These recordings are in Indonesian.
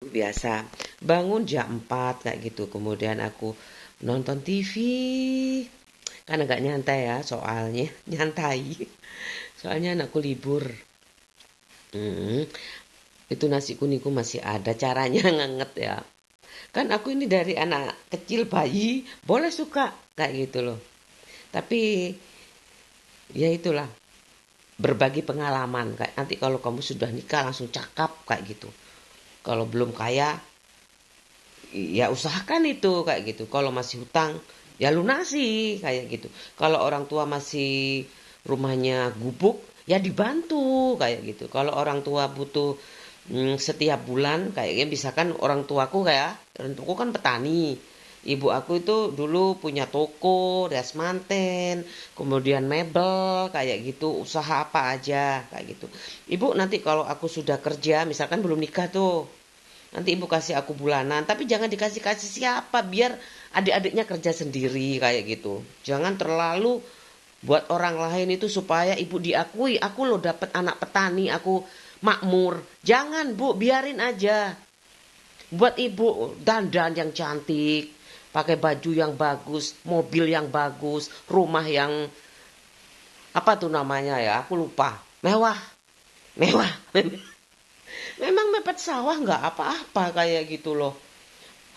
biasa bangun jam 4 kayak gitu. Kemudian aku nonton TV. Kan agak nyantai ya soalnya, nyantai. Soalnya anakku libur. Hmm, itu nasi kuningku masih ada caranya nganget ya. Kan aku ini dari anak kecil bayi, boleh suka kayak gitu loh. Tapi ya itulah berbagi pengalaman kayak nanti kalau kamu sudah nikah langsung cakap kayak gitu. Kalau belum kaya ya usahakan itu kayak gitu. Kalau masih hutang ya lunasi kayak gitu. Kalau orang tua masih rumahnya gubuk ya dibantu kayak gitu. Kalau orang tua butuh setiap bulan kayaknya misalkan orang tuaku kan petani. Ibu aku itu dulu punya toko, rias manten, kemudian mebel kayak gitu, usaha apa aja kayak gitu. Ibu nanti kalau aku sudah kerja, misalkan belum nikah tuh, nanti ibu kasih aku bulanan, tapi jangan dikasih-kasih siapa, biar adik-adiknya kerja sendiri kayak gitu. Jangan terlalu buat orang lain itu supaya ibu diakui, aku loh dapat anak petani, aku makmur. Jangan bu, biarin aja. Buat ibu dandan yang cantik, pakai baju yang bagus, mobil yang bagus, rumah yang apa tuh namanya ya, aku lupa. Mewah, mewah. Memang mepet sawah nggak apa-apa kayak gitu loh.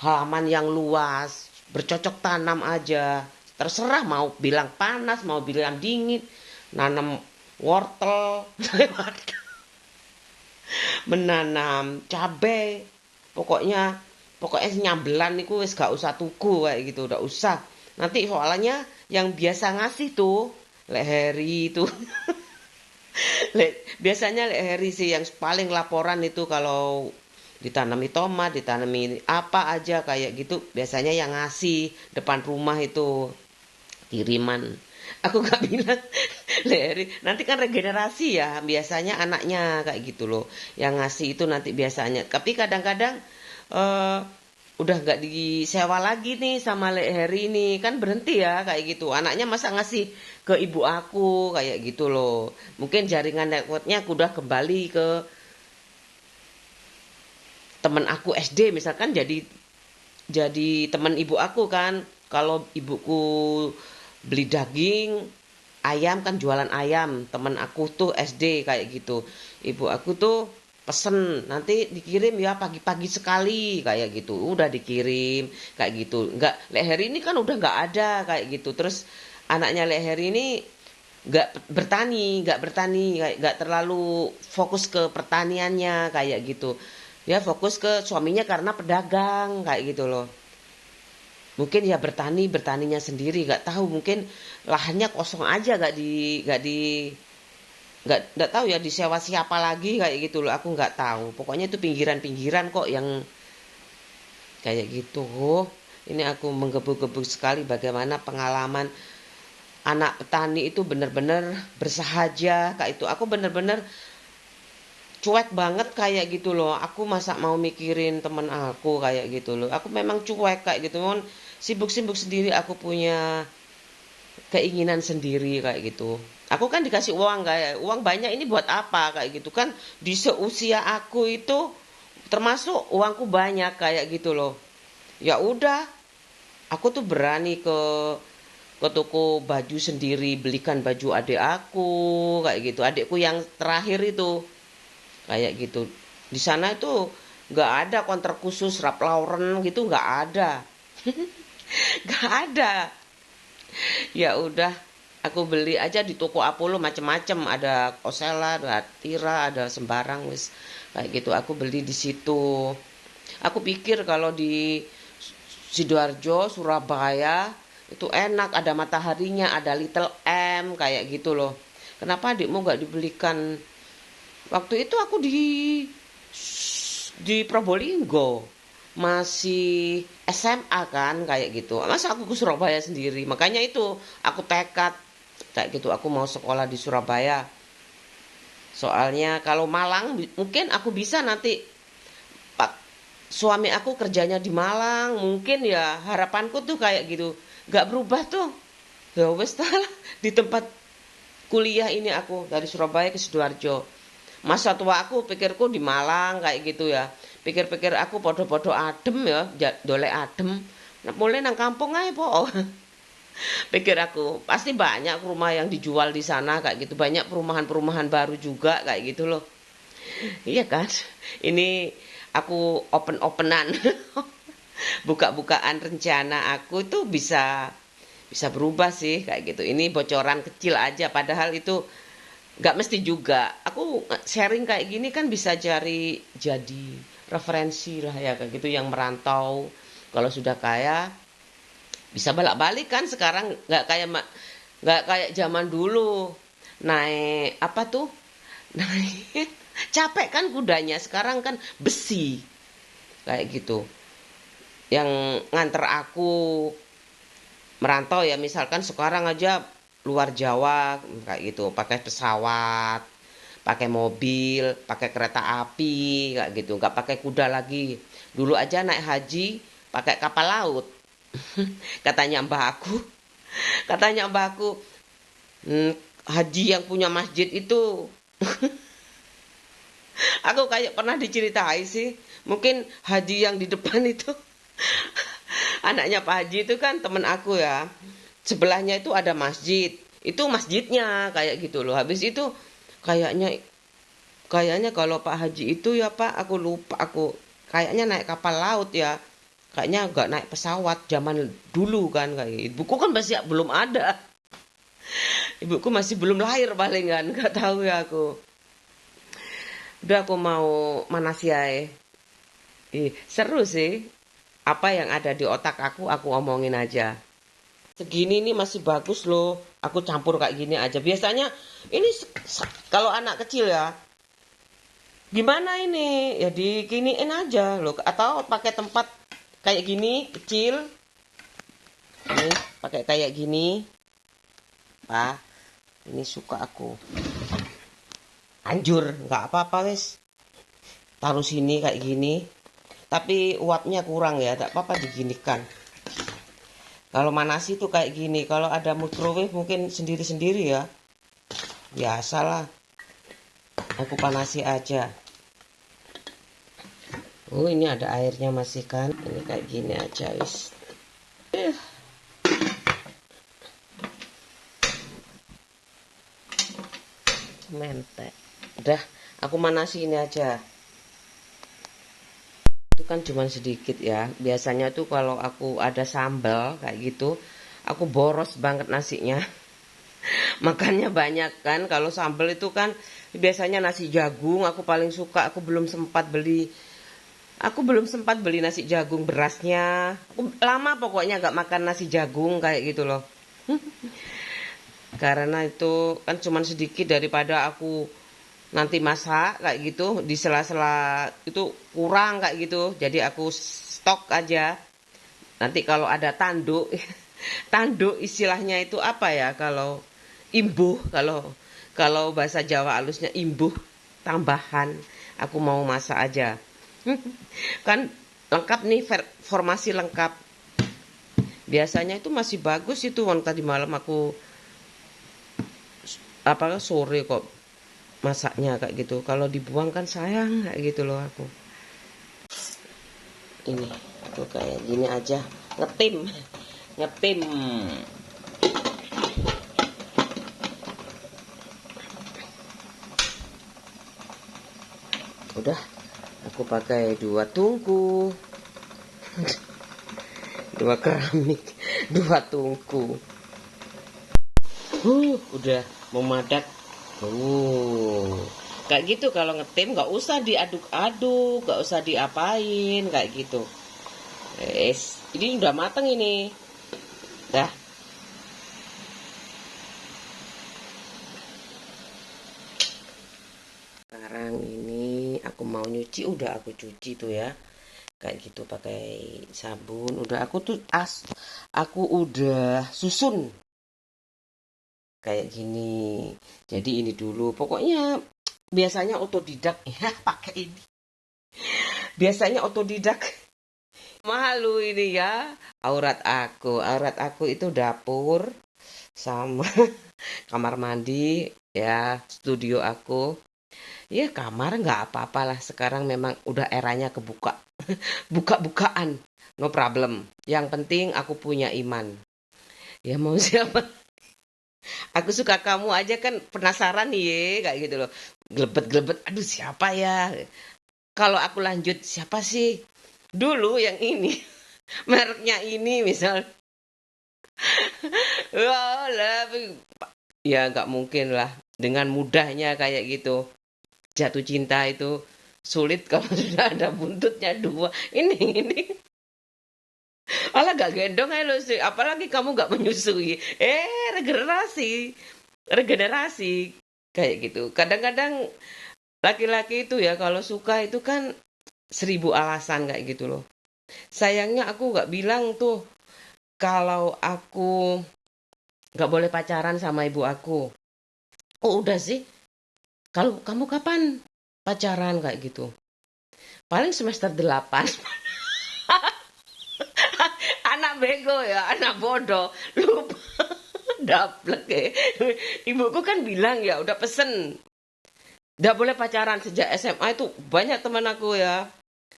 Halaman yang luas, bercocok tanam aja. Terserah mau bilang panas, mau bilang dingin. Nanam wortel, menanam cabai. Pokoknya pokoknya nyambelan niku wis gak usah tuku kayak gitu, udah usah. Nanti soalnya yang biasa ngasih tuh Lek Heri itu. Biasanya Lek Heri sih yang paling laporan itu kalau ditanami tomat, ditanami apa aja kayak gitu, biasanya yang ngasih depan rumah itu kiriman. Aku gak bilang Leri, nanti kan regenerasi ya, biasanya anaknya kayak gitu loh. Yang ngasih itu nanti biasanya. Tapi kadang-kadang eh udah gak disewa lagi nih sama Lek Heri ini, kan berhenti ya kayak gitu. Anaknya masa ngasih ke ibu aku kayak gitu loh. Mungkin jaringan networknya udah kembali ke temen aku SD misalkan, jadi teman ibu aku kan. Kalau ibuku beli daging ayam kan, jualan ayam, teman aku tuh SD kayak gitu. Ibu aku tuh pesen nanti dikirim ya pagi-pagi sekali kayak gitu, udah dikirim kayak gitu. Nggak, Lek Heri ini kan udah nggak ada kayak gitu. Terus anaknya Lek Heri ini nggak bertani, kayak nggak terlalu fokus ke pertaniannya kayak gitu. Ya fokus ke suaminya karena pedagang kayak gitu loh. Mungkin ya bertaninya sendiri, nggak tahu, mungkin lahannya kosong aja, nggak tahu ya disewa siapa lagi kayak gitu loh, aku nggak tahu. Pokoknya itu pinggiran-pinggiran kok yang kayak gitu. Ini aku menggebu-gebu sekali bagaimana pengalaman anak petani itu benar-benar bersahaja kayak itu. Aku benar-benar cuek banget kayak gitu loh. Aku masa mau mikirin temen aku kayak gitu loh. Aku memang cuek kayak gitu. Sibuk-sibuk sendiri, aku punya keinginan sendiri kayak gitu. Aku kan dikasih uang, kayak uang banyak ini buat apa kayak gitu kan. Di seusia aku itu termasuk uangku banyak kayak gitu loh. Ya udah, aku tuh berani ke toko baju sendiri, belikan baju adik aku kayak gitu. Adikku yang terakhir itu kayak gitu. Di sana itu nggak ada konter khusus Ralph Lauren gitu, nggak ada. Nggak ada. Ya udah, aku beli aja di toko Apollo macem-macem, ada Osella, ada Tira, ada sembarang wis kayak gitu. Aku beli di situ. Aku pikir kalau di Sidoarjo, Surabaya itu enak, ada mataharinya, ada Little M kayak gitu loh. Kenapa adikmu nggak dibelikan? Waktu itu aku di Probolinggo masih SMA kan kayak gitu. Masa aku ke Surabaya sendiri? Makanya itu aku tekad kayak gitu, aku mau sekolah di Surabaya. Soalnya kalau Malang mungkin aku bisa nanti, Pak, suami aku kerjanya di Malang, mungkin ya harapanku tuh kayak gitu. Gak berubah tuh. Ya wes di tempat kuliah ini aku dari Surabaya ke Sidoarjo. Masa tua aku pikirku di Malang kayak gitu ya. Pikir-pikir aku podo-podo adem ya, dolek adem. Nah, mulai nang kampung aja po. Pikir aku, pasti banyak rumah yang dijual di sana kayak gitu. Banyak perumahan-perumahan baru juga kayak gitu loh. Iya kan? Ini aku open-openan. Buka-bukaan rencana aku tuh bisa berubah sih kayak gitu. Ini bocoran kecil aja padahal itu nggak mesti juga. Aku sharing kayak gini kan bisa jadi referensi lah ya kayak gitu yang merantau. Kalau sudah kaya bisa balik-balik kan sekarang nggak kayak zaman dulu naik apa tuh naik capek kan kudanya sekarang kan besi kayak gitu yang nganter aku merantau ya misalkan sekarang aja luar Jawa kayak gitu pakai pesawat pakai mobil pakai kereta api kayak gitu nggak pakai kuda lagi dulu aja naik haji pakai kapal laut katanya mbah aku katanya mbah aku "Hmm, haji yang punya masjid itu aku kayak pernah diceritai sih mungkin haji yang di depan itu anaknya Pak Haji itu kan temen aku ya sebelahnya itu ada masjid itu masjidnya kayak gitu loh habis itu kayaknya kayaknya kalau Pak Haji itu ya Pak aku lupa aku kayaknya naik kapal laut ya kayaknya nggak naik pesawat zaman dulu kan kayak gitu. Ibuku kan masih belum ada ibuku masih belum lahir paling kan nggak tahu ya aku udah aku mau manasiai seru sih apa yang ada di otak aku omongin aja segini nih masih bagus loh aku campur kayak gini aja biasanya ini kalau anak kecil ya gimana ini ya diginiin aja loh atau pakai tempat kayak gini kecil nih pakai kayak gini pak ini suka aku anjur nggak apa-apa wes taruh sini kayak gini tapi uapnya kurang ya tidak apa-apa diginikan kalau manasi tuh kayak gini kalau ada microwave mungkin sendiri-sendiri ya biasalah aku panasi aja oh ini ada airnya masih kan ini kayak gini aja wis mentek udah aku manasi ini aja itu kan cuma sedikit ya biasanya tuh kalau aku ada sambal kayak gitu aku boros banget nasinya makannya banyak kan kalau sambal itu kan biasanya nasi jagung aku paling suka aku belum sempat beli nasi jagung berasnya aku lama pokoknya gak makan nasi jagung kayak gitu loh karena itu kan cuma sedikit daripada aku nanti masak kayak gitu di sela-sela itu kurang kayak gitu jadi aku stok aja nanti kalau ada tanduk tanduk istilahnya itu apa ya kalau imbuh kalau kalau bahasa Jawa halusnya imbuh tambahan aku mau masak aja kan lengkap nih formasi lengkap biasanya itu masih bagus itu tadi malam aku apa sore kok masaknya kayak gitu kalau dibuang kan sayang kayak gitu loh aku ini aku kayak gini aja ngetim ngetim udah aku pakai 2 tungku 2 keramik 2 tungku udah memadat kayak gitu kalau ngetim nggak usah diaduk-aduk nggak usah diapain kayak gitu ini udah mateng ini dah sekarang ini aku mau nyuci udah aku cuci tuh ya kayak gitu pakai sabun udah aku udah susun kayak gini jadi ini dulu pokoknya biasanya otodidak ya pakai ini biasanya otodidak malu ini ya aurat aku itu dapur sama kamar mandi ya studio aku Ya kamar nggak apa-apalah, sekarang memang udah eranya kebuka. Buka-bukaan, no problem. Yang penting aku punya iman. Ya mau siapa? Aku suka kamu aja kan penasaran nih ye, kayak gitu loh. Glebet-glebet, aduh siapa ya? Kalau aku lanjut, siapa sih? Dulu yang ini, mereknya ini misal. Wah, lah, ya nggak mungkin lah. Dengan mudahnya kayak gitu. Jatuh cinta itu sulit kalau sudah ada buntutnya dua. Ini. Alah gak gendong aja lo sih. Apalagi kamu gak menyusui. Regenerasi. Regenerasi. Kayak gitu. Kadang-kadang laki-laki itu ya kalau suka itu kan 1000 alasan kayak gitu loh. Sayangnya aku gak bilang tuh kalau aku gak boleh pacaran sama ibu aku. Oh udah sih. Kalau kamu kapan pacaran kayak gitu? Paling semester 8. Anak bego ya, anak bodoh. Lupa. Daplek ya. Ibuku kan bilang ya udah pesen. Nggak boleh pacaran sejak SMA itu banyak teman aku ya.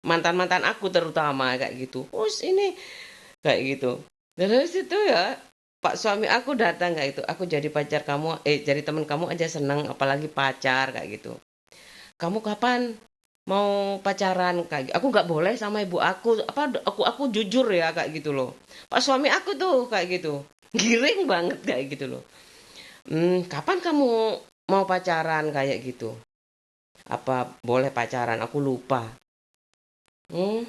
Mantan-mantan aku terutama kayak gitu. Terus ini kayak gitu. Dan dari situ ya Pak suami aku datang kayak gitu. Aku jadi pacar kamu, jadi teman kamu aja seneng, apalagi pacar kayak gitu. Kamu kapan mau pacaran kayak gitu? Aku nggak boleh sama ibu aku. Apa aku jujur ya kayak gitu loh. Pak suami aku tuh kayak gitu. Giring banget kayak gitu loh. Kapan kamu mau pacaran kayak gitu? Apa boleh pacaran? Aku lupa. Hmm,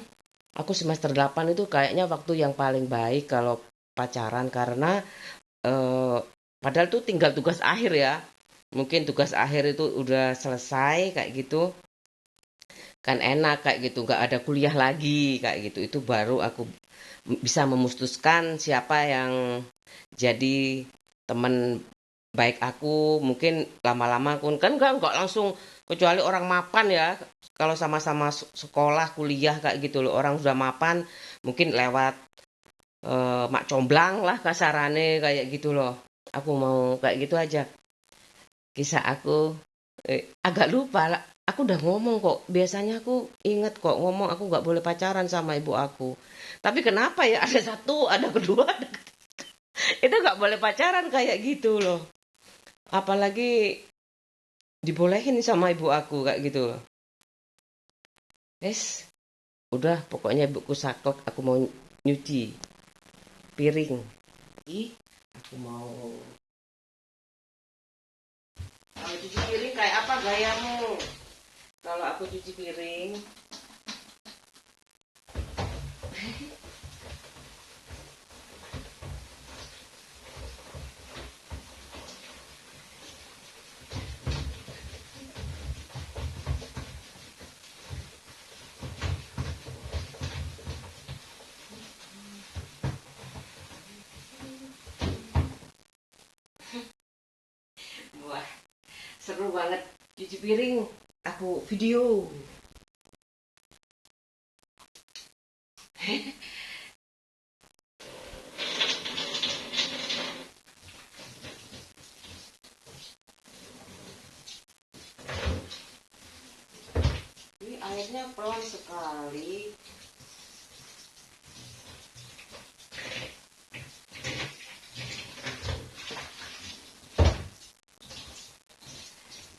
aku semester 8 itu kayaknya waktu yang paling baik kalau pacaran karena eh, padahal tuh tinggal tugas akhir ya. Mungkin tugas akhir itu udah selesai kayak gitu. Kan enak kayak gitu, nggak ada kuliah lagi kayak gitu. Itu baru aku bisa memutuskan siapa yang jadi teman baik aku. Mungkin lama-lama aku kan nggak langsung, kecuali orang mapan ya, kalau sama-sama sekolah kuliah kayak gitu loh, orang sudah mapan mungkin lewat mak comblang lah kasarane kayak gitu loh. Aku mau kayak gitu aja kisah aku. Agak lupa lah, aku udah ngomong kok, biasanya aku inget kok ngomong aku nggak boleh pacaran sama ibu aku, tapi kenapa ya ada satu ada kedua ada itu nggak boleh pacaran kayak gitu loh, apalagi dibolehin sama ibu aku kayak gitu. Wes, udah pokoknya ibuku saklek, aku mau nyuci piring. Ih, aku mau kalau cuci piring kayak apa gayamu? Kalau aku cuci piring, wah seru banget cuci piring. Aku video. Ini airnya pelan sekali.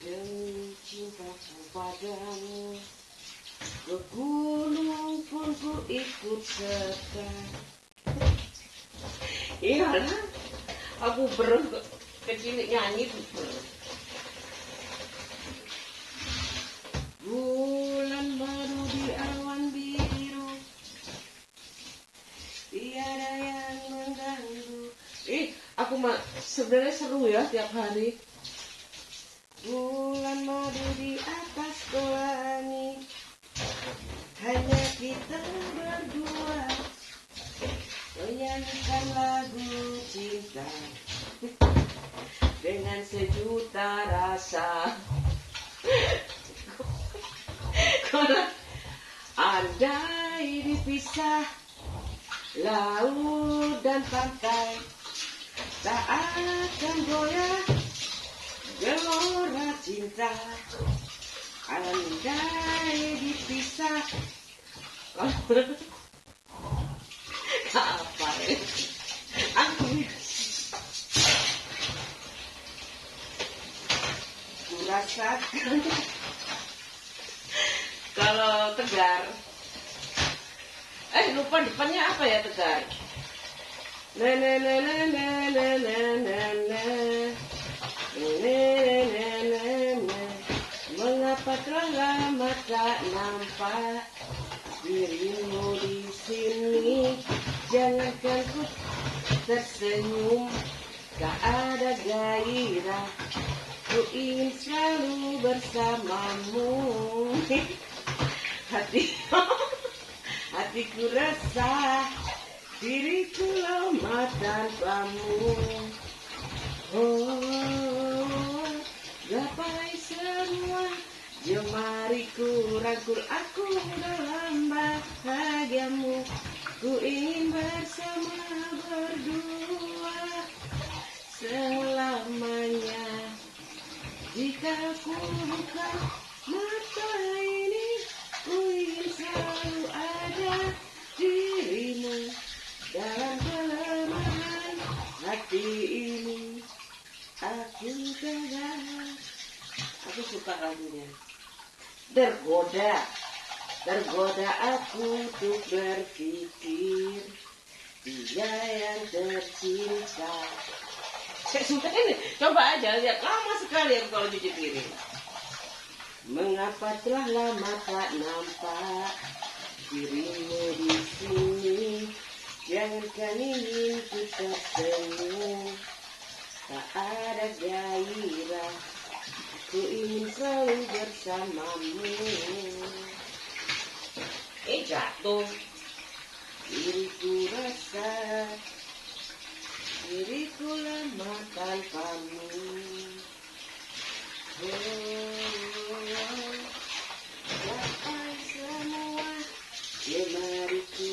Demi cintaku padamu, ke gunung pun ku ikut serta. Iyalah, aku kecil nyanyi tuh. Bulan baru di awan biru, tiada yang mengganggu. Aku mah sebenarnya seru ya tiap hari. Bulan madu di atas pelangi, hanya kita berdua menyanyikan lagu cinta dengan sejuta rasa. Andai dipisah laut dan pantai, tak akan goyah gelora cinta. andai dipisah. Apa ya? Aku rasakan kalau Tegar. Lupa depannya apa ya Tegar? Na na na na na na na na na. Mengapa telah lama tak nampak dirimu di sini? Jangankan ku tersenyum, tak ada gairah. Ku ingin selalu bersamamu. Hatiku rasa diriku lemah tanpamu. Oh, gapai semua jemariku, rangkul aku dalam bahagiamu. Ku ingin bersama berdua selamanya. Jika aku buka mata ini, ku ingin selalu ada dirimu dalam kelemahan hati ini. Aku tegar. Aku suka lagunya. Tergoda aku untuk berpikir dia yang tercinta. Saya suka ini. Coba aja lihat, lama sekali aku kalau cuci piring. Mengapa telah lama tak nampak dirimu di sini? Jangankan ingin ku tersenyum, tak ada gairah. Ku ingin selalu bersamamu. Jatuh. Diriku rasa diriku lemah tanpamu. Gapai semua jemariku,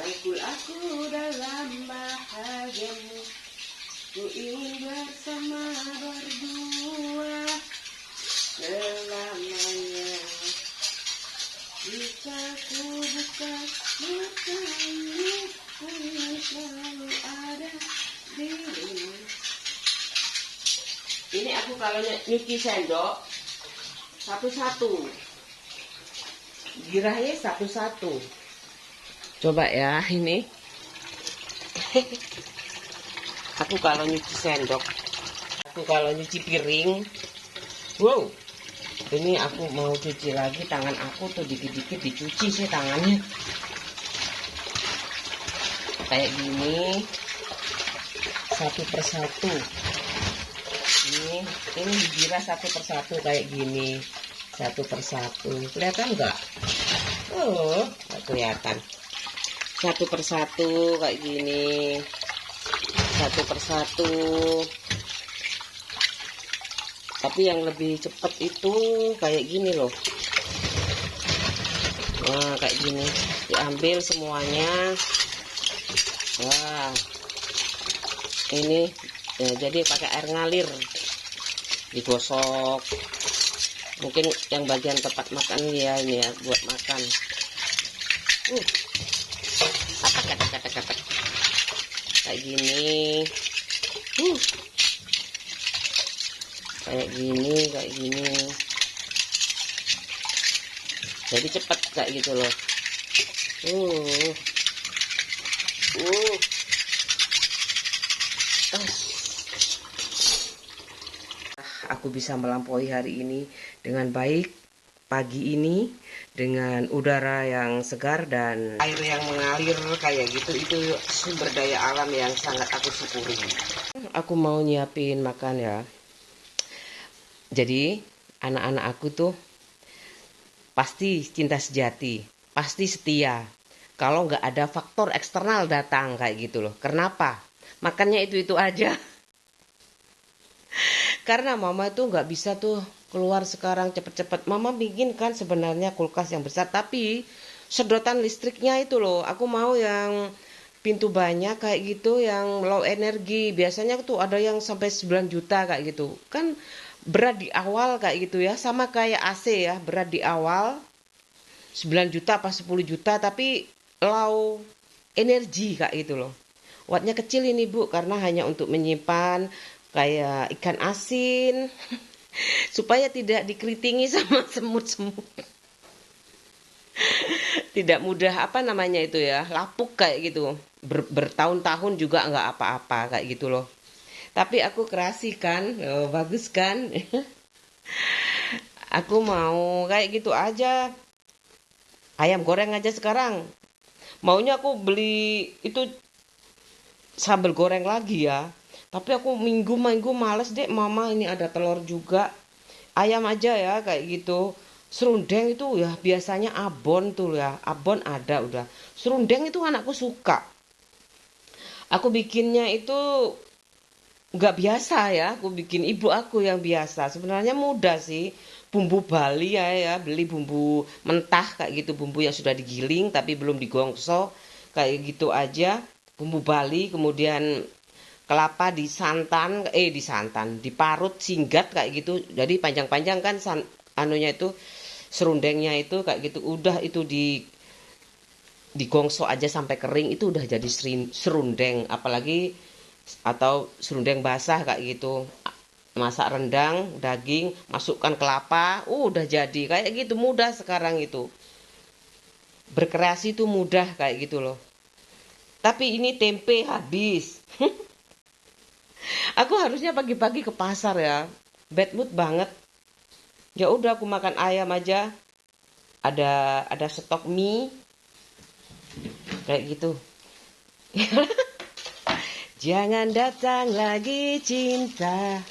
rangkul aku dalam bahagiamu. Ku ingin bersama berdua selamanya. Jika ku buka mata ini, ku ingin selalu ada dirimu. Ini aku kalau nyuci sendok satu-satu, girahnya satu-satu. Coba ya ini. Aku kalau nyuci sendok, aku kalau nyuci piring, wow, ini aku mau cuci lagi, tangan aku tuh dikit-dikit dicuci sih tangannya. Kayak gini, satu persatu. Ini digiras satu persatu kayak gini, satu persatu. Kelihatan nggak? Oh, nggak kelihatan. Satu persatu kayak gini. Satu persatu. Tapi yang lebih cepat itu kayak gini loh. Nah, kayak gini. Diambil semuanya. Wah. Ini ya, jadi pakai air ngalir. Digosok. Mungkin yang bagian tempat makan ya ini ya buat makan. Kata kayak gini. Kayak gini. Jadi cepat kayak gitu loh. Aku bisa melampaui hari ini dengan baik. Pagi ini dengan udara yang segar dan air yang mengalir kayak gitu, itu sumber daya alam yang sangat aku syukuri. Aku mau nyiapin makan ya. Jadi anak-anak aku tuh pasti cinta sejati, pasti setia. Kalau nggak ada faktor eksternal datang kayak gitu loh. Kenapa? Makannya itu aja. Karena mama itu nggak bisa tuh keluar sekarang cepet-cepet. Mama bikin kan sebenarnya kulkas yang besar, tapi sedotan listriknya itu loh. Aku mau yang pintu banyak kayak gitu, yang low energi. Biasanya tuh ada yang sampai 9 juta kayak gitu. Kan berat di awal kayak gitu ya, sama kayak AC ya, berat di awal 9 juta apa 10 juta, tapi low energi kayak gitu loh. Wattnya kecil ini Bu, karena hanya untuk menyimpan kayak ikan asin supaya tidak dikeritingi sama semut-semut. Tidak mudah apa namanya itu ya, lapuk kayak gitu. Bertahun-tahun juga nggak apa-apa kayak gitu loh. Tapi aku kerasi kan, oh, bagus kan? Aku mau kayak gitu aja. Ayam goreng aja sekarang. Maunya aku beli itu sambal goreng lagi ya. Tapi aku minggu-minggu males deh, mama ini ada telur juga. Ayam aja ya kayak gitu. Serundeng itu ya biasanya abon tuh ya. Abon ada udah. Serundeng itu anakku suka. Aku bikinnya itu nggak biasa ya. Aku bikin ibu aku yang biasa. Sebenarnya mudah sih. Bumbu Bali ya, beli bumbu mentah kayak gitu, bumbu yang sudah digiling tapi belum digongso kayak gitu aja. Bumbu Bali, kemudian kelapa disantan, diparut singgat kayak gitu. Jadi panjang-panjang kan anunya itu serundengnya itu kayak gitu. Udah itu digongso aja sampai kering itu udah jadi serundeng, apalagi atau serundeng basah kayak gitu. Masak rendang, daging, masukkan kelapa, udah jadi kayak gitu, mudah sekarang itu. Berkreasi itu mudah kayak gitu loh. Tapi ini tempe habis. Aku harusnya pagi-pagi ke pasar ya. Bad mood banget. Ya udah aku makan ayam aja. Ada stok mie kayak gitu. Jangan datang lagi cinta,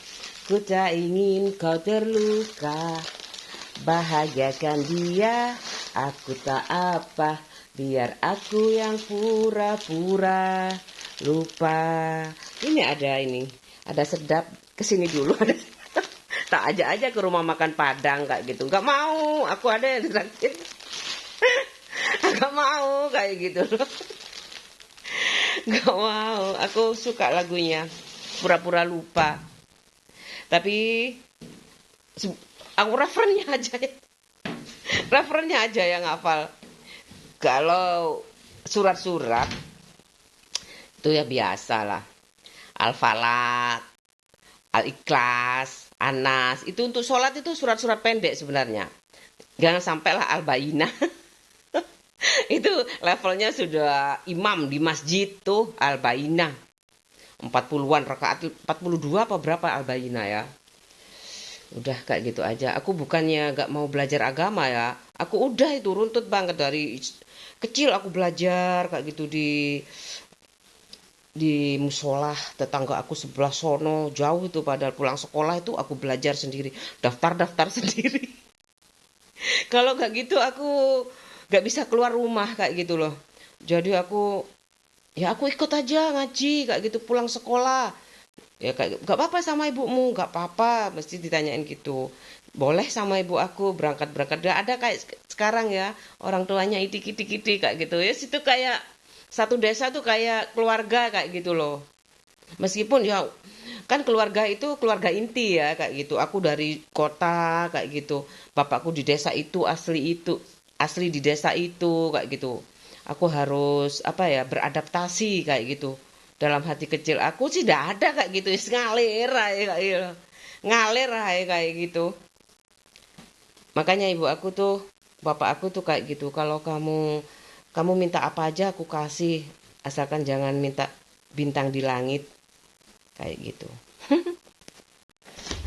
ku tak ingin kau terluka. Bahagiakan dia, aku tak apa, biar aku yang pura-pura lupa. Ini ada sedap. Kesini dulu ada. Tak aja ke rumah makan Padang kayak gitu. Nggak mau, aku ada yang traktir. Nggak mau kayak gitu loh. Nggak mau, aku suka lagunya. Pura-pura lupa. Tapi aku referennya aja yang hafal. Kalau surat-surat itu ya biasa lah. Al-Falaq, Al-Ikhlas, Anas. Itu untuk sholat itu surat-surat pendek sebenarnya. Jangan sampailah Al-Bayyinah. Itu levelnya sudah imam di masjid tuh Al-Bayyinah. 40-an rakaat, 42 apa berapa Al-Bayyinah ya. Udah kayak gitu aja. Aku bukannya gak mau belajar agama ya. Aku udah itu runtut banget dari kecil aku belajar kayak gitu di musola tetangga aku sebelah sono jauh itu, padahal pulang sekolah itu aku belajar sendiri, daftar-daftar sendiri. Kalau nggak gitu aku nggak bisa keluar rumah kayak gitu loh. Jadi aku ikut aja ngaji kayak gitu pulang sekolah. Ya kayak nggak apa-apa sama ibumu, nggak apa-apa, mesti ditanyain gitu. Boleh sama ibu aku berangkat-berangkat. Udah ada kayak sekarang ya, orang tuanya itik-itik kayak gitu. Ya situ kayak satu desa tuh kayak keluarga kayak gitu loh. Meskipun ya kan keluarga itu keluarga inti ya kayak gitu. Aku dari kota kayak gitu. Bapakku di desa itu, asli di desa itu kayak gitu. Aku harus apa ya beradaptasi kayak gitu. Dalam hati kecil aku sih tidak ada kayak gitu. Ngalir aja kayak gitu. Ngalir aja kayak gitu. Makanya ibu aku tuh, bapak aku tuh kayak gitu. Kalau kamu minta apa aja aku kasih, asalkan jangan minta bintang di langit kayak gitu.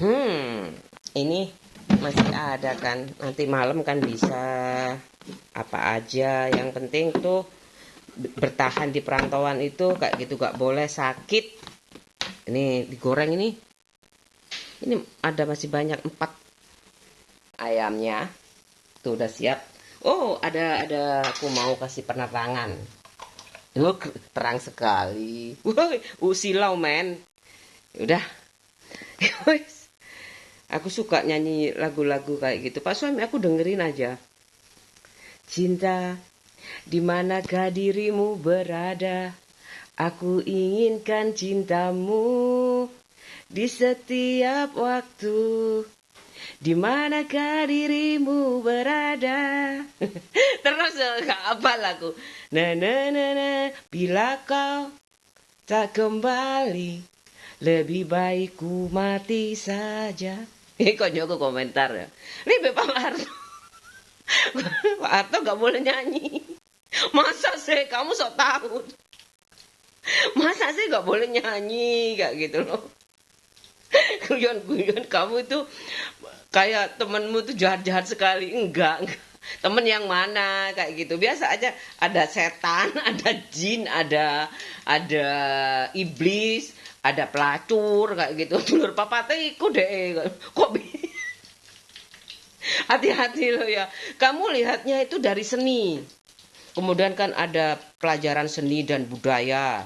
Hmm, ini masih ada kan. Nanti malam kan bisa apa aja. Yang penting tuh bertahan di perantauan itu kayak gitu, gak boleh sakit. Ini digoreng ini. Ini ada masih banyak 4 ayamnya. Tuh udah siap. Oh, ada aku mau kasih penerangan. Oh, terang sekali. Woi, silau men. Udah. Aku suka nyanyi lagu-lagu kayak gitu. Pak suami aku dengerin aja. Cinta, di manakah dirimu berada? Aku inginkan cintamu di setiap waktu. Di manakah dirimu berada? Terus gak apa lagu. Na na na na, bila kau tak kembali, lebih baik ku mati saja. Kok aku komentar ya. Ini Pak Harto. Pak Harto gak boleh nyanyi. Masa sih kamu sok tahu? Masa sih gak boleh nyanyi kayak gitu loh. Guyon-guyon kamu itu kayak temenmu tuh jahat-jahat sekali. Enggak. Temen yang mana kayak gitu. Biasa aja ada setan, ada jin, ada iblis, ada pelacur kayak gitu. Dulur papate iku deh. Kok hati-hati loh ya. Kamu lihatnya itu dari seni. Kemudian kan ada pelajaran seni dan budaya.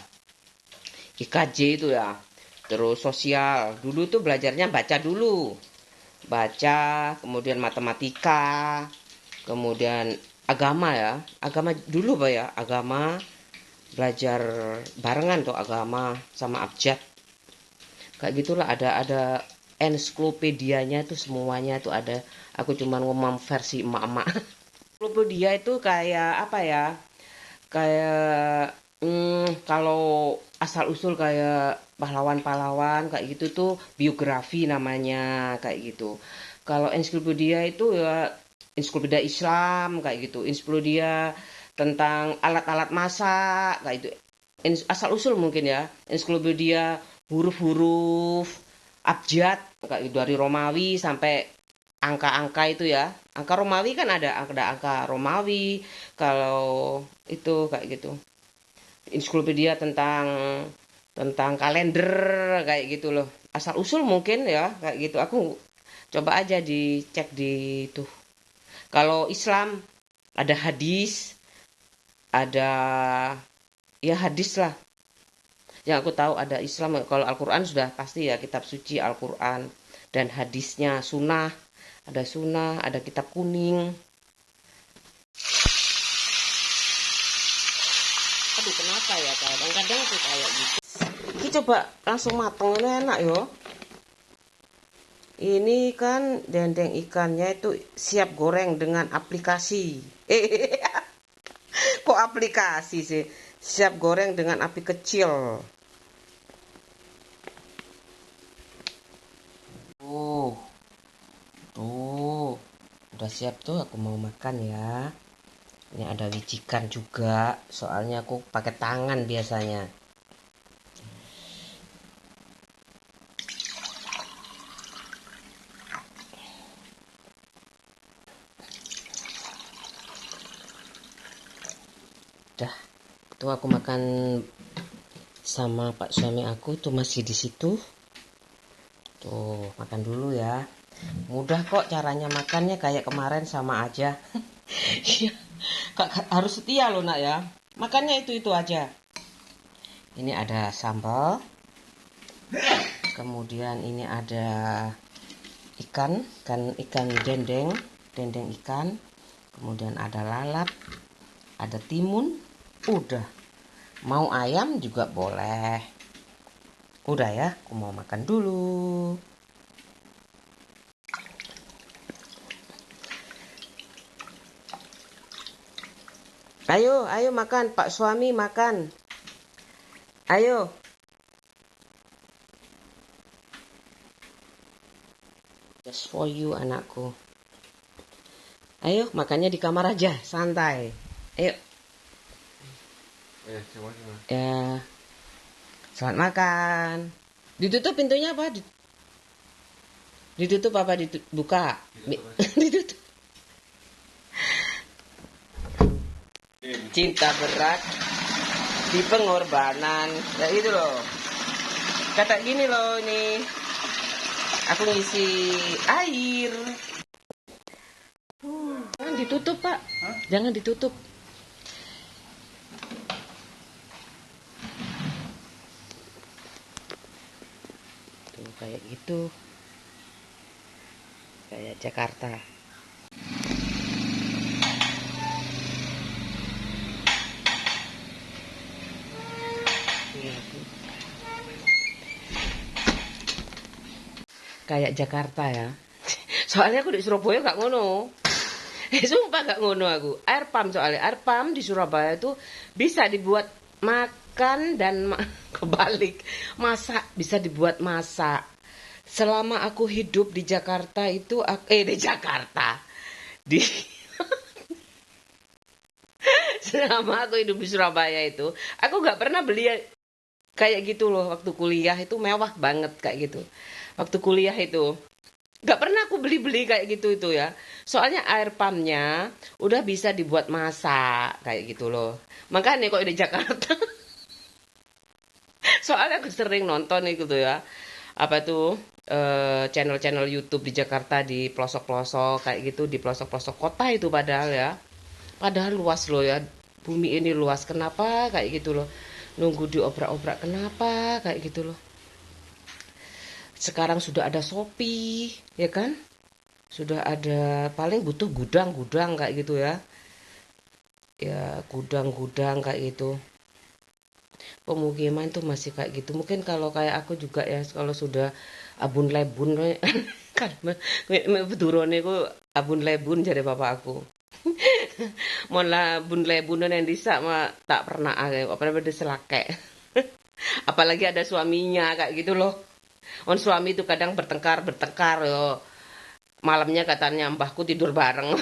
IKJ itu ya. Terus sosial. Dulu tuh belajarnya baca dulu. Baca, kemudian matematika, kemudian agama ya. Agama dulu Pak ya. Agama, belajar barengan tuh agama sama abjad. Kayak gitulah ada ensiklopedianya tuh semuanya tuh ada. Aku cuma ngomong versi emak-emak. Ensiklopedia itu kayak apa ya? Kayak kalau asal-usul kayak pahlawan-pahlawan kayak gitu tuh biografi namanya kayak gitu. Kalau ensiklopedia itu ya ensiklopedia Islam kayak gitu. Ensiklopedia tentang alat-alat masak kayak itu. Asal-usul mungkin ya. Ensiklopedia huruf-huruf abjad kayak gitu, dari Romawi sampai angka-angka itu ya. Angka Romawi kan ada angka Romawi. Kalau itu kayak gitu. Ensiklopedia tentang kalender kayak gitu loh. Asal usul mungkin ya kayak gitu. Aku coba aja dicek di tuh. Kalau Islam ada hadis, ada ya hadis lah. Yang aku tahu ada Islam. Kalau Al-Quran sudah pasti ya kitab suci Al-Quran dan hadisnya sunnah. Ada sunnah, ada kitab kuning. Aduh kenapa ya kadang-kadang tuh kayak gitu. Ini coba langsung mateng ini enak yo. Ini kan dendeng ikannya itu siap goreng dengan aplikasi. Kok aplikasi sih? Siap goreng dengan api kecil. Tuh, udah siap tuh aku mau makan ya. Ini ada wicikan juga, soalnya aku pakai tangan biasanya. Dah, tuh aku makan sama Pak suami aku tuh masih di situ. Tuh, makan dulu ya. Mudah kok caranya makannya kayak kemarin sama aja. Iya, harus setia loh nak ya. Makannya itu aja. Ini ada sambal. Kemudian ini ada ikan dendeng ikan. Kemudian ada lalap, ada timun. Udah. Mau ayam juga boleh. Udah ya, aku mau makan dulu. Ayo makan, Pak suami makan. Ayo. Just for you anakku. Ayo makannya di kamar aja, santai. Ayo. Ya. Selamat makan. Ditutup pintunya apa? Ditutup apa dibuka? Ditutup. Cinta berat di pengorbanan. Ya itu loh. Kata gini loh ini. Aku ngisi air. Jangan ditutup, Pak. Hah? Jangan ditutup. Tuh kayak gitu. Kayak Jakarta. kayak Jakarta ya. Soalnya aku di Surabaya gak ngono. Sumpah gak ngono aku. Air pump soalnya. Air pump di Surabaya itu bisa dibuat makan dan kebalik. Masak bisa dibuat masak. Selama aku hidup di Jakarta itu di Jakarta. Di selama aku hidup di Surabaya itu, aku nggak pernah beli kayak gitu loh. Waktu kuliah itu mewah banget kayak gitu. Waktu kuliah itu nggak pernah aku beli-beli kayak gitu itu ya. Soalnya air pumpnya udah bisa dibuat masak kayak gitu loh. Makanya kok di Jakarta, soalnya aku sering nonton itu tuh ya. Apa tuh channel-channel YouTube di Jakarta di pelosok-pelosok kayak gitu di pelosok-pelosok kota itu padahal ya. Padahal luas loh ya. Bumi ini luas. Kenapa kayak gitu loh. Nunggu diobrak-obrak kenapa kayak gitu loh. Sekarang sudah ada Shopee, ya kan? Sudah ada paling butuh gudang-gudang kayak gitu ya. Ya, gudang-gudang kayak gitu. Pemukiman tuh masih kayak gitu. Mungkin kalau kayak aku juga ya, kalau sudah abun lebun kan bedurone ku abun lebun jadi bapak aku. Mola bun lebun yang disa mah tak pernah apa namanya selake. Apalagi ada suaminya kayak gitu loh. On suami itu kadang bertengkar yo. Malamnya katanya mbahku tidur bareng.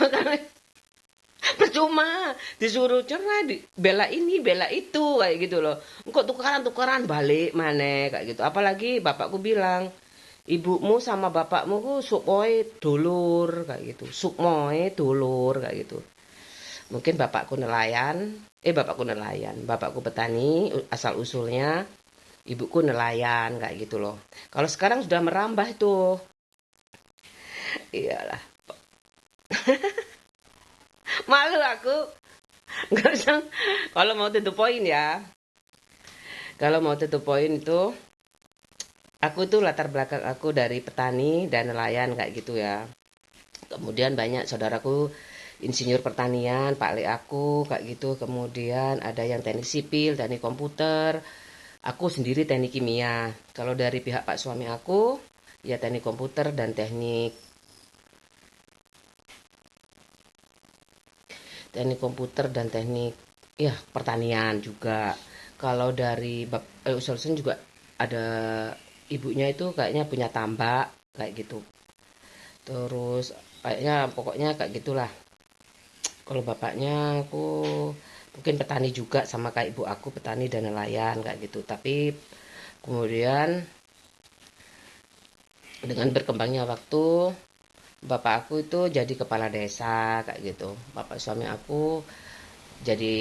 Percuma disuruh cerai bela ini bela itu kayak gitu loh. Kok tukaran balik mana kayak gitu. Apalagi bapakku bilang ibumu sama bapakmu ku sukmoe dulur kayak gitu. Sukmoe dulur kayak gitu. Mungkin bapakku nelayan, bapakku petani asal usulnya, ibuku nelayan kayak gitu loh. Kalau sekarang sudah merambah tuh. Iyalah, malu aku. Nggak usah. Kalau mau tutup poin ya. Kalau mau tutup poin itu, aku tuh latar belakang aku dari petani dan nelayan kayak gitu ya. Kemudian banyak saudaraku insinyur pertanian, Pak Le aku kayak gitu. Kemudian ada yang teknik sipil, teknik komputer. Aku sendiri teknik kimia. Kalau dari pihak Pak suami aku, ya teknik komputer dan teknik komputer dan teknik ya pertanian juga. Kalau dari Usulsen juga ada ibunya itu kayaknya punya tambak kayak gitu. Terus kayaknya pokoknya kayak gitulah. Kalau bapaknya aku mungkin petani juga sama kayak ibu aku petani dan nelayan kayak gitu. Tapi kemudian dengan berkembangnya waktu bapak aku itu jadi kepala desa kayak gitu. Bapak suami aku jadi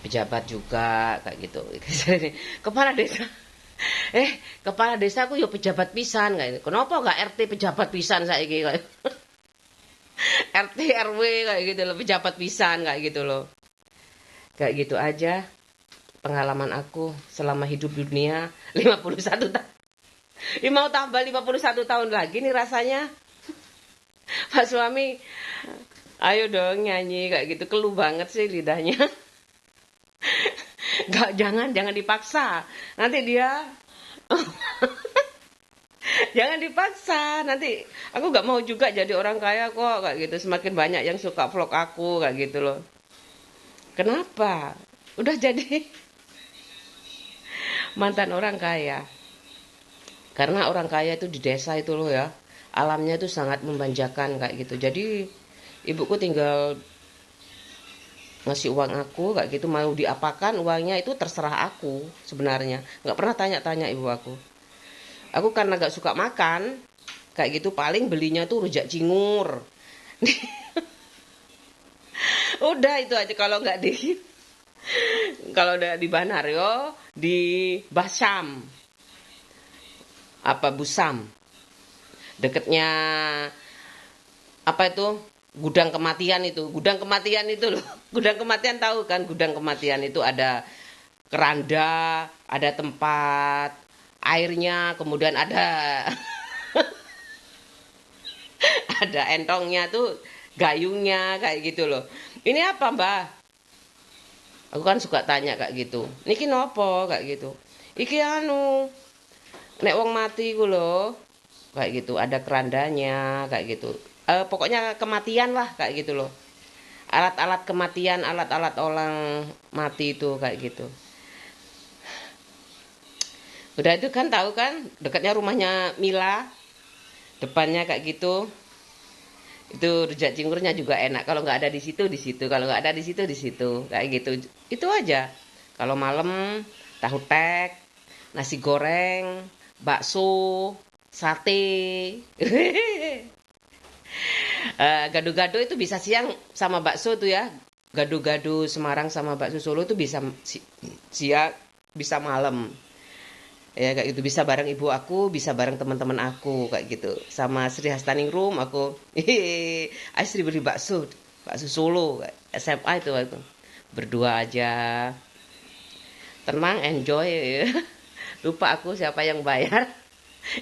pejabat juga kayak gitu. Kepala desa. Eh, kepala desa aku ya pejabat pisan kayak gitu. Kenapa nggak RT pejabat pisan saiki kayak RT RW kayak gitu loh, pejabat pisan kayak gitu loh. Kayak gitu aja pengalaman aku selama hidup di dunia 51 tahun. Ini mau tambah 51 tahun lagi nih rasanya. Pak suami, ayo dong nyanyi kayak gitu. Keluh banget sih lidahnya. Gak, jangan dipaksa. Nanti dia jangan dipaksa. Nanti aku gak mau juga jadi orang kaya kok kayak gitu. Semakin banyak yang suka vlog aku kayak gitu loh. Kenapa? Udah jadi mantan orang kaya. Karena orang kaya itu di desa itu loh ya. Alamnya itu sangat memanjakan kayak gitu. Jadi ibuku tinggal ngasih uang aku kayak gitu, mau diapakan uangnya itu terserah aku sebenarnya. Nggak pernah tanya-tanya ibu aku karena nggak suka makan kayak gitu, paling belinya tuh rujak cingur. Udah itu aja. Kalau udah di Banario, di Basam apa Busam deketnya apa itu gudang kematian itu loh. Gudang kematian, tahu kan? Gudang kematian itu ada keranda, ada tempat airnya, kemudian ada ada entongnya tuh, gayungnya kayak gitu loh. Ini apa mbah? Aku kan suka tanya kayak gitu. Niki nopo kayak gitu. Iki anu, nek wong mati ku loh, kayak gitu, ada kerandanya kayak gitu. Pokoknya kematian lah kayak gitu loh. Alat-alat kematian, alat-alat orang mati itu kayak gitu. Udah itu kan tahu kan, dekatnya rumahnya Mila, depannya kayak gitu. Itu rujak cingurnya juga enak. Kalau nggak ada di situ, di situ. Kalau nggak ada di situ, di situ. Kayak gitu. Itu aja. Kalau malam, tahu tek, nasi goreng, bakso, sate. Gado-gado itu bisa siang sama bakso tuh ya. Gado-gado Semarang sama bakso Solo itu bisa siang, bisa malam. Ya kayak gitu, bisa bareng ibu aku, bisa bareng teman-teman aku kayak gitu. Sama Sri Hastaning Room aku, Sri beli bakso, bakso Solo, SMA itu waktu. Berdua aja, tenang, enjoy. Lupa aku siapa yang bayar.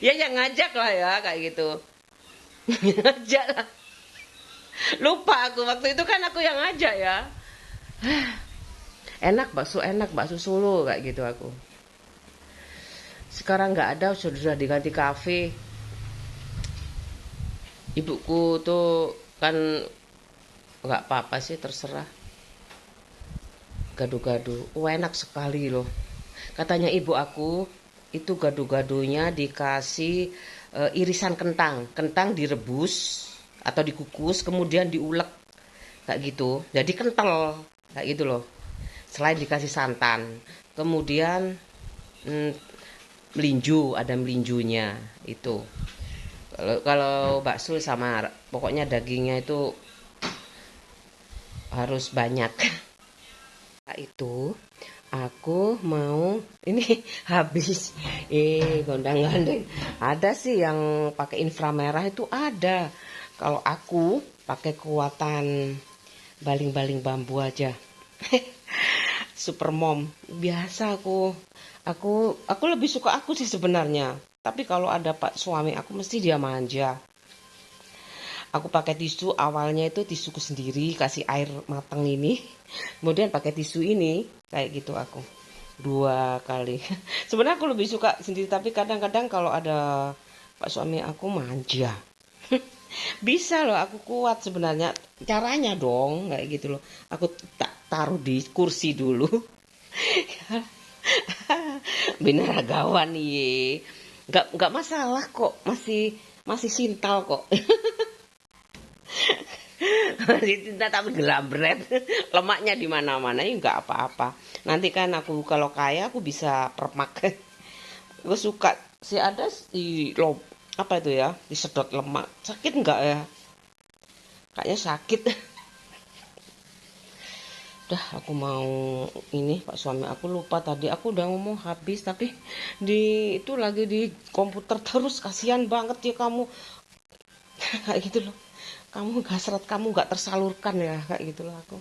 Ya yang ngajak lah ya kayak gitu. Ngajak lah. Lupa aku waktu itu kan aku yang ngajak ya. Enak bakso Solo kayak gitu aku. Sekarang nggak ada, sudah diganti kafe. Ibuku tuh kan nggak apa-apa sih, terserah. Gado-gado, enak sekali loh. Katanya ibu aku itu gado-gadonya dikasih irisan kentang, kentang direbus atau dikukus kemudian diulek kayak gitu, jadi kental kayak gitu loh. Selain dikasih santan, kemudian mm, melinju, ada melinjunya itu. Kalau bakso sama pokoknya dagingnya itu harus banyak. Itu aku mau ini habis gondang-gandeng. Ada sih yang pakai inframerah itu ada. Kalau aku pakai kekuatan baling-baling bambu aja. Super mom. Biasa aku lebih suka aku sih sebenarnya. Tapi kalau ada pak suami aku mesti dia manja. Aku pakai tisu, awalnya itu tisuku sendiri, kasih air matang ini. Kemudian pakai tisu ini, kayak gitu aku. 2 kali. Sebenarnya aku lebih suka sendiri, tapi kadang-kadang kalau ada pak suami aku manja. Bisa loh, aku kuat sebenarnya. Caranya dong, kayak gitu loh. Aku tak taruh di kursi dulu. Binaragawan nih. Nggak masalah kok, masih masih sintal kok. Cinta tapi gelambret. Lemaknya di mana-mana ya nggak apa-apa. Nanti kan aku kalau kaya aku bisa permak. Gue suka sih ada di apa itu ya, disedot lemak. Sakit nggak ya? Kayaknya sakit. Dah aku mau ini pak suami aku lupa tadi aku udah ngomong habis tapi di itu lagi di komputer terus kasihan banget ya kamu kayak gitu loh. Kamu hasrat kamu nggak tersalurkan ya kayak gitu loh aku.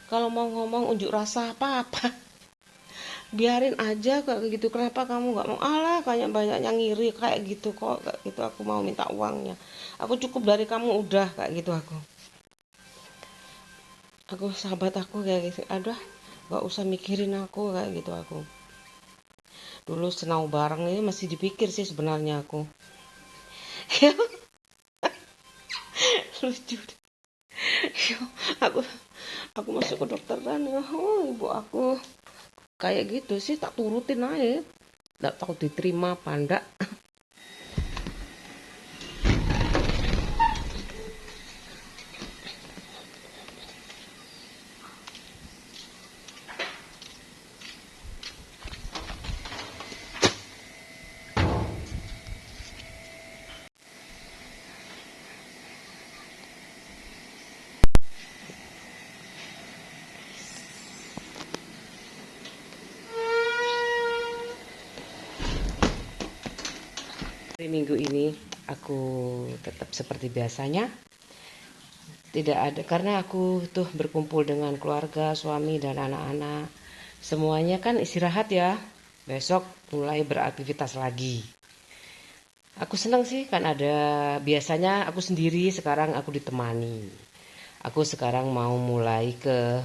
Kalau mau ngomong unjuk rasa apa-apa, biarin aja kayak gitu. Kenapa kamu nggak mau? Alah, kayak banyaknya ngiri kayak gitu kok, kayak gitu. Aku mau minta uangnya. Aku cukup dari kamu udah kayak gitu aku. Aku sahabat aku kayak gitu. Aduh, nggak usah mikirin aku kayak gitu aku. Dulu senau bareng ini masih dipikir sih sebenarnya aku. Lucu. Aku aku masuk ke dokteran ya. Oh, ibu aku kayak gitu sih tak turutin aja. Nggak tahu diterima apa enggak. Hari Minggu ini aku tetap seperti biasanya. Tidak ada karena aku tuh berkumpul dengan keluarga, suami dan anak-anak. Semuanya kan istirahat ya. Besok mulai beraktivitas lagi. Aku senang sih kan ada biasanya aku sendiri, sekarang aku ditemani. Aku sekarang mau mulai ke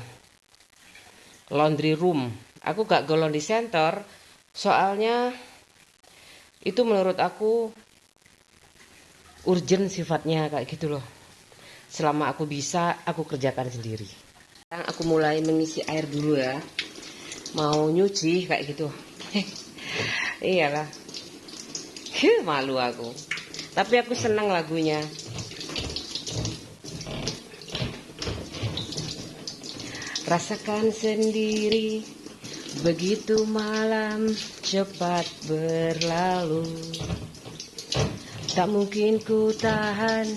laundry room. Aku gak ke laundry center soalnya itu menurut aku urgent sifatnya kayak gitu loh. Selama aku bisa, aku kerjakan sendiri. Sekarang aku mulai mengisi air dulu ya. Mau nyuci kayak gitu. Iyalah. Malu aku. Tapi aku senang lagunya. Rasakan sendiri, begitu malam cepat berlalu. Tak mungkin ku tahan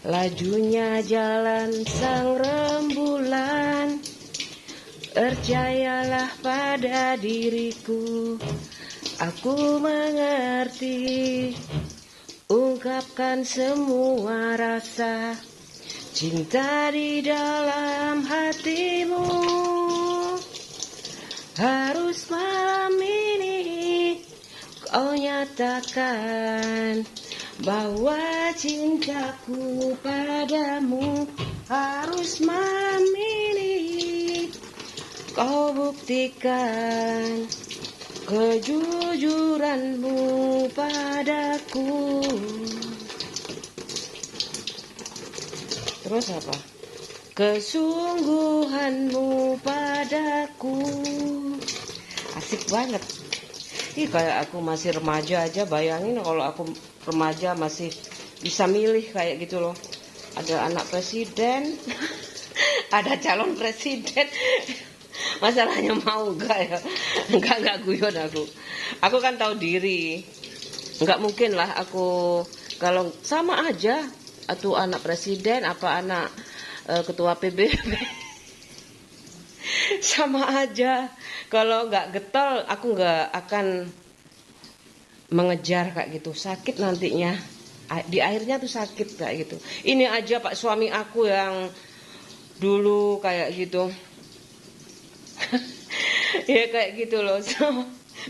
lajunya jalan sang rembulan. Percayalah pada diriku, aku mengerti. Ungkapkan semua rasa cinta di dalam hatimu. Harus malam ini kau nyatakan bahwa cintaku padamu. Harus malam ini kau buktikan kejujuranmu padaku. Terus apa? Kesungguhanmu padaku. Asik banget. Ih, kayak aku masih remaja aja. Bayangin kalau aku remaja masih bisa milih kayak gitu loh. Ada anak presiden, ada calon presiden. Masalahnya mau enggak ya? Enggak guyon aku. Aku kan tahu diri. Enggak mungkin lah aku, kalau sama aja atau anak presiden apa anak ketua PBB. Sama aja. Kalau enggak getol aku enggak akan mengejar kayak gitu. Sakit nantinya. Di akhirnya tuh sakit kayak gitu. Ini aja Pak suami aku yang dulu kayak gitu. Ya kayak gitu loh.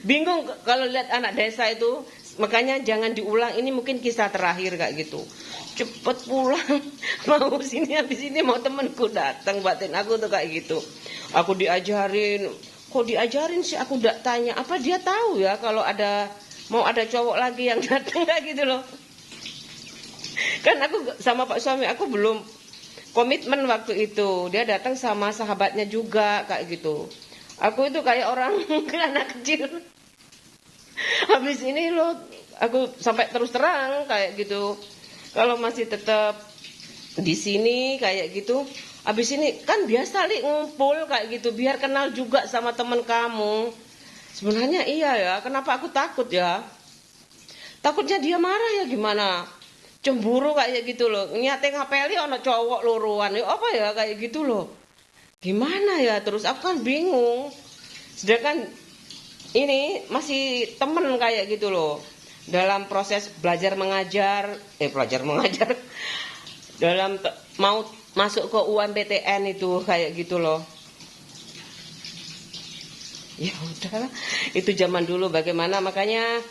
Bingung kalau lihat anak desa itu. Makanya jangan diulang. Ini mungkin kisah terakhir kayak gitu. Cepet pulang. Mau sini habis ini mau temenku datang batin aku tuh kayak gitu. Aku diajarin. Kok diajarin sih aku enggak tanya. Apa dia tahu ya kalau mau ada cowok lagi yang datang kayak gitu loh. Kan aku sama Pak suami aku belum komitmen waktu itu. Dia datang sama sahabatnya juga kayak gitu. Aku itu kayak orang anak kecil. Habis ini loh aku sampai terus terang kayak gitu. Kalau masih tetap di sini kayak gitu, habis ini kan biasa ngumpul kayak gitu biar kenal juga sama teman kamu. Sebenarnya iya ya, kenapa aku takut ya? Takutnya dia marah ya gimana? Cemburu kayak gitu loh. Nyate ngapeli ono cowok luruan. Ya apa ya kayak gitu loh. Gimana ya? Terus aku kan bingung. Sedangkan ini masih temen kayak gitu loh. Dalam proses belajar mengajar, dalam mau masuk ke UMPTN itu kayak gitu loh. Ya udahlah, itu zaman dulu bagaimana, makanya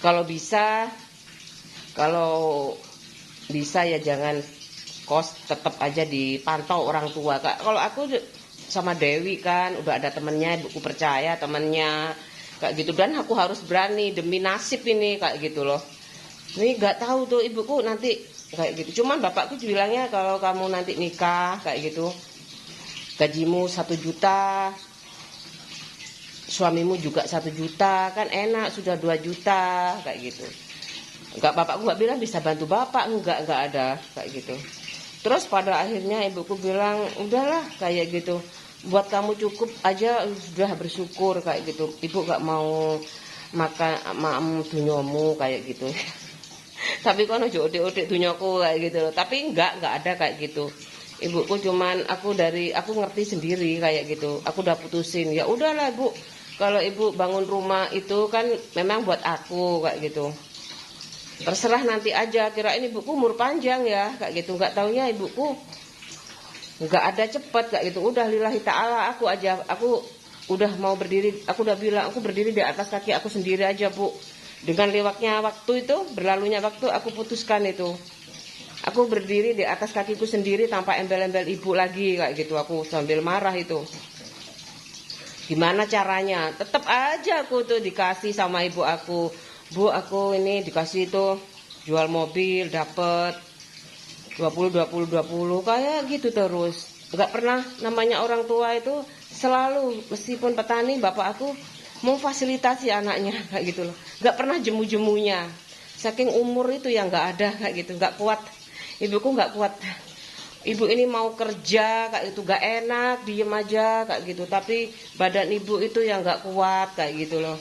kalau bisa ya jangan kos, tetap aja dipantau orang tua. Kalau aku sama Dewi kan udah ada temennya, ibuku percaya temennya kayak gitu, dan aku harus berani demi nasib ini kayak gitu loh. Ini nggak tahu tuh ibuku nanti kayak gitu. Cuman bapakku bilangnya kalau kamu nanti nikah kayak gitu, gajimu 1 juta, suamimu juga 1 juta, kan enak, sudah 2 juta kayak gitu. Bapakku nggak bilang bisa bantu bapak, nggak ada kayak gitu. Terus pada akhirnya ibuku bilang udahlah kayak gitu, buat kamu cukup aja sudah bersyukur kayak gitu. Ibu nggak mau makan dunyomu kayak gitu. Tapi kan ojo odik dunyoku kayak gitu. Tapi nggak ada kayak gitu. Ibuku cuman aku ngerti sendiri kayak gitu. Aku udah putusin, ya udahlah Bu, kalau ibu bangun rumah itu kan memang buat aku kayak gitu. Terserah nanti aja, kirain ibuku umur panjang ya kayak gitu. Nggak taunya ibuku nggak ada cepet kayak gitu. Udah lillahi ta'ala, aku udah mau berdiri, aku udah bilang aku berdiri di atas kaki aku sendiri aja Bu. Dengan lewatnya waktu itu, berlalunya waktu, aku putuskan itu. Aku berdiri di atas kakiku sendiri tanpa embel-embel ibu lagi kayak gitu. Aku sambil marah itu. Gimana caranya? Tetap aja aku tuh dikasih sama ibu aku. Bu, aku ini dikasih itu jual mobil dapet 20 kayak gitu terus. Nggak pernah, namanya orang tua itu selalu, meskipun petani, bapak aku mau fasilitasi anaknya kayak gitu loh. Nggak pernah jemu-jemunya. Saking umur itu yang nggak ada kayak gitu, nggak kuat. Ibuku nggak kuat. Ibu ini mau kerja kayak gitu, nggak enak, diem aja kayak gitu. Tapi badan ibu itu yang nggak kuat kayak gitu loh.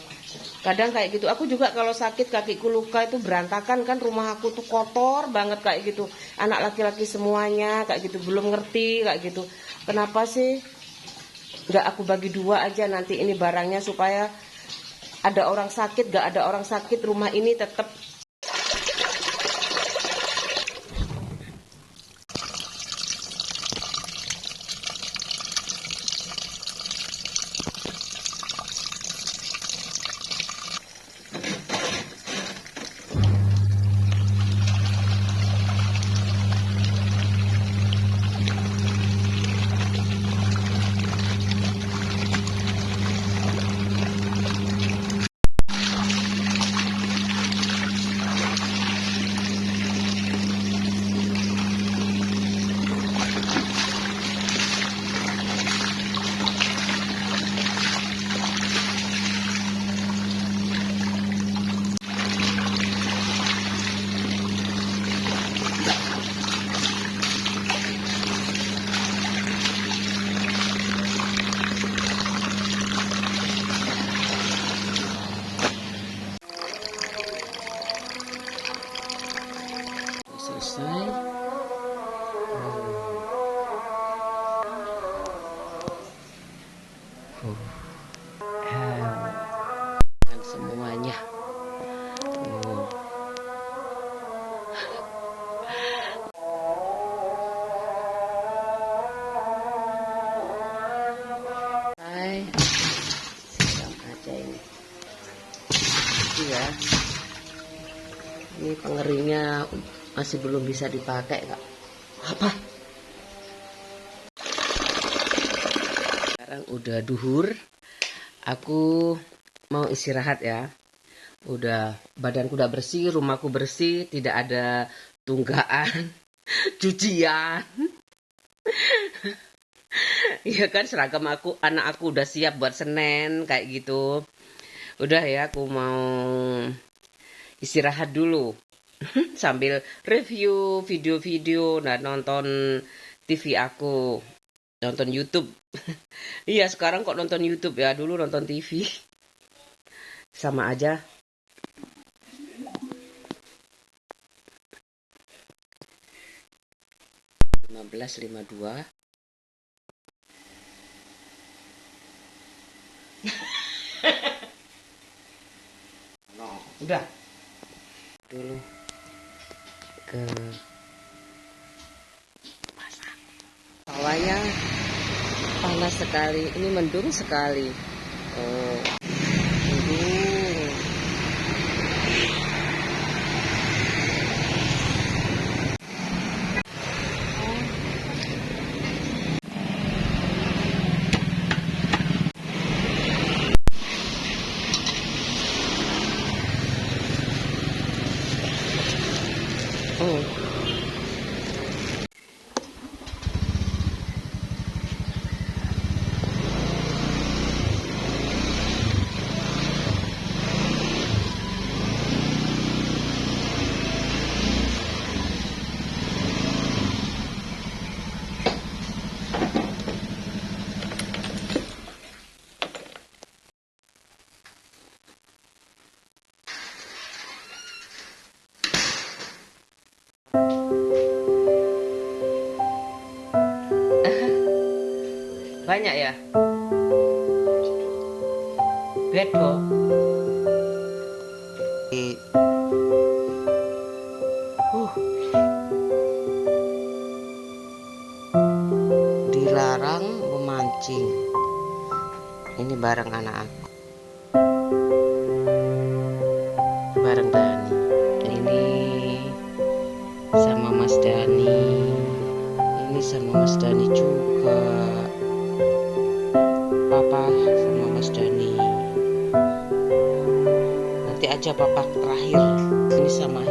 Kadang kayak gitu, aku juga kalau sakit kakiku luka itu berantakan kan, rumah aku tuh kotor banget kayak gitu. Anak laki-laki semuanya kayak gitu, belum ngerti kayak gitu. Kenapa sih nggak aku bagi dua aja nanti ini barangnya, supaya ada orang sakit, nggak ada orang sakit, rumah ini tetap. Selesai. Dan semuanya. Hai, siram aja ini. Ya, ini pengeringnya masih belum bisa dipakai kak. Apa? Sekarang udah duhur, aku mau istirahat ya. Udah, badanku udah bersih, rumahku bersih, tidak ada tunggaan, cucian. Iya kan, seragam aku, anak aku udah siap buat Senin kayak gitu. Udah ya, aku mau istirahat dulu sambil review video-video dan nonton TV aku, nonton YouTube. Iya, sekarang kok nonton YouTube ya, dulu nonton TV. Sama aja. .15.52. Udah. Dulu ke pasar. Sawahnya panas sekali, ini mendung sekali. Oh, mendung. Oh. Banyak ya? Bedo. Dilarang memancing. Ini bareng anak aku. Bareng Dani. Ini sama Mas Dani. Ini sama Mas Dani juga. Papa sama Mas Dani. Nanti aja papa terakhir. Ini sama